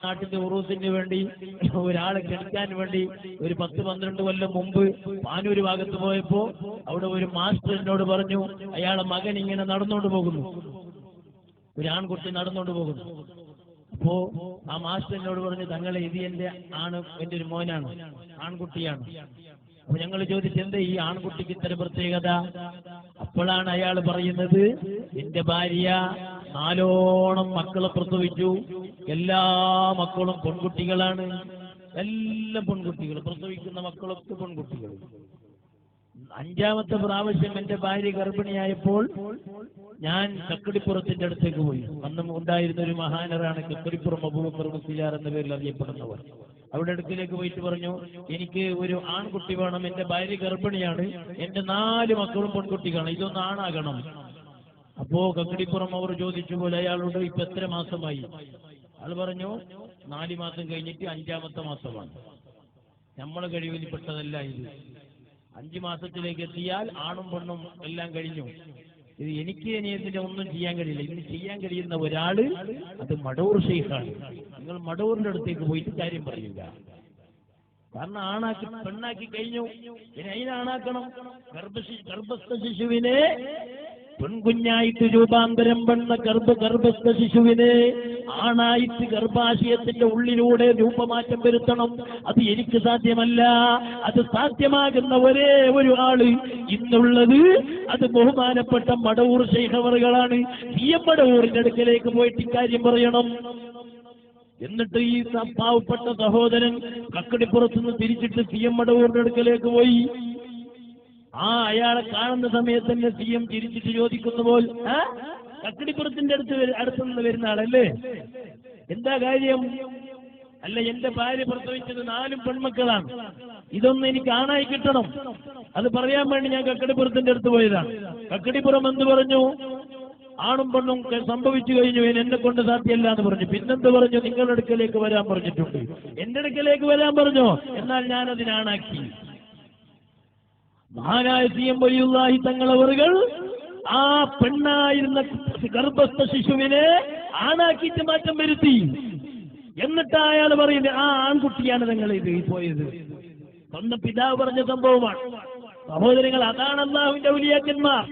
നാട്ടിന്റെ ഉറൂസിന് വേണ്ടി ഒരാളെ ക്ഷണിക്കാൻ വേണ്ടി ഒരു 10-12 കൊല്ലം മുമ്പ് പാനൂര് ഭാഗത്ത് പോയപ്പോ അവിടെ ഒരു മാസ്റ്റർ എന്നോട് പറഞ്ഞു, അയാളെ മകൻ ഇങ്ങനെ നടന്നുകൊണ്ട് പോകുന്നു, ഒരു ആൺകുട്ടി നടന്നുകൊണ്ട് പോകുന്നു. അപ്പോ ആ മാസ്റ്റർ എന്നോട് പറഞ്ഞു, തങ്ങളെ ഇത് എന്റെ ഒരു മോനാണ്, ആൺകുട്ടിയാണ്. അപ്പൊ ഞങ്ങൾ ചോദിച്ചു, എന്താ ഈ ആൺകുട്ടിക്ക് ഇത്ര പ്രത്യേകത? അപ്പോഴാണ് അയാൾ പറയുന്നത്, എന്റെ ഭാര്യ 4 മക്കളെ പ്രസവിച്ചു, എല്ലാ മക്കളും പെൺകുട്ടികളാണ്, എല്ലാ പെൺകുട്ടികൾ, പ്രസവിക്കുന്ന മക്കളൊക്കെ പെൺകുട്ടികൾ. 5ാമത്തെ പ്രാവശ്യം എന്റെ ഭാര്യ ഗർഭിണിയായപ്പോൾ ഞാൻ കക്കടിപ്പുറത്തിന്റെ അടുത്തേക്ക് പോയി. അന്ന് ഉണ്ടായിരുന്ന ഒരു മഹാനറാണ് കക്കടിപ്പുറം അബൂബക്കർ മുസ്ലിയാർ എന്ന പേരിൽ അറിയപ്പെടുന്നവർ. അവിടെ അടുക്കിലേക്ക് പോയിട്ട് പറഞ്ഞു, എനിക്ക് ഒരു ആൺകുട്ടി വേണം, എന്റെ ഭാര്യ ഗർഭിണിയാണ്, എന്റെ 4 മക്കളും പെൺകുട്ടികളാണ്, ഇതൊന്ന് ആണാകണം. അപ്പോ കക്കടിപ്പുറം അവർ ചോദിച്ചു പോലെ അയാളോട്, ഇപ്പൊ എത്ര മാസമായി? അയാൾ പറഞ്ഞു, 4 മാസം കഴിഞ്ഞിട്ട് 5ാമത്തെ മാസമാണ്. നമ്മളെ കഴിവിൽപ്പെട്ടതല്ല ഇത്. 5 മാസത്തിലേക്ക് എത്തിയാൽ ആണും പെണ്ണും എല്ലാം കഴിഞ്ഞു. ഇത് എനിക്ക് ഇതിന്റെ ഒന്നും ചെയ്യാൻ കഴിയില്ല. ഇന്ന് ചെയ്യാൻ കഴിയുന്ന ഒരാള് അത് മടവൂർ ഷെയ്ഖാണ്. നിങ്ങൾ മടവൂരിന്റെ അടുത്തേക്ക് പോയിട്ട് കാര്യം പറയില്ല. കാരണം ആണാക്കി പെണ്ണാക്കി കഴിഞ്ഞു, ഇനി അതിനാണാക്കണം. ഗർഭസ്ഥ ശിശുവിനെ പെൺകുഞ്ഞായിട്ട് രൂപാന്തരം വന്ന ഗർഭസ്ഥ ശിശുവിനെ ആണായിട്ട് ഗർഭാശയത്തിന്റെ ഉള്ളിലൂടെ രൂപമാറ്റം വരുത്തണം. അത് എനിക്ക് സാധ്യമല്ല. അത് സാധ്യമാകുന്ന ഒരേ ഒരു ആള് ഇന്നുള്ളത് അത് ബഹുമാനപ്പെട്ട മടവൂർ ശൈഖ് അവറുകളാണ്. ഈ മടവൂരിന്റെ അടുക്കലേക്ക് പോയിട്ട് ഇക്കാര്യം പറയണം. എന്നിട്ട് ഈ പാവപ്പെട്ട സഹോദരൻ കക്കടിപ്പുറത്തുനിന്ന് തിരിച്ചിട്ട് CM മടവൂരിന്റെ അടുക്കലേക്ക് പോയി. അയാളെ കാണുന്ന സമയത്ത് തന്നെ CM തിരിച്ചിട്ട് ചോദിക്കുന്ന പോൽ, കക്കടിപ്പുറത്തിന്റെ അടുത്തുനിന്ന് വരുന്ന ആളല്ലേ, എന്താ കാര്യം? അല്ല, എന്റെ ഭാര്യ പ്രസവിച്ചത് 4 പെൺമക്കളാണ്, ഇതൊന്നും എനിക്ക് ആണായി കിട്ടണം. അത് പറയാൻ വേണ്ടി ഞാൻ കക്കടിപ്പുറത്തിന്റെ അടുത്ത് പോയതാണ്. കക്കടിപ്പുറം എന്ത് പറഞ്ഞു? ആണും പെണ്ണും സംഭവിച്ചു കഴിഞ്ഞു, എന്നെ കൊണ്ട് സാധ്യമല്ല എന്ന് പറഞ്ഞു. പിന്നെന്ത് പറഞ്ഞു? നിങ്ങളുടെ അടുക്കലേക്ക് വരാൻ പറഞ്ഞിട്ടുണ്ട്. എന്റെ അടുക്കലേക്ക് വരാൻ പറഞ്ഞു, എന്നാൽ ഞാനതിനാണാക്കി. മഹാനായ CM വലിയുള്ളാഹി തങ്ങളവറുകൾ ആ പെണ്ണായിരുന്ന ഗർഭസ്ഥ ശിശുവിനെ ആണാക്കിയിട്ട് മാറ്റം വരുത്തി. എന്നിട്ട് അയാൾ പറയുന്നത്, ആൺകുട്ടിയാണ് നിങ്ങൾ ഇത് പോയത്. സ്വന്തം പിതാവ് പറഞ്ഞ സംഭവമാണ്. സഹോദരങ്ങൾ, അതാണ് അല്ലാഹുവിന്റെ ഔലിയാക്കന്മാർ.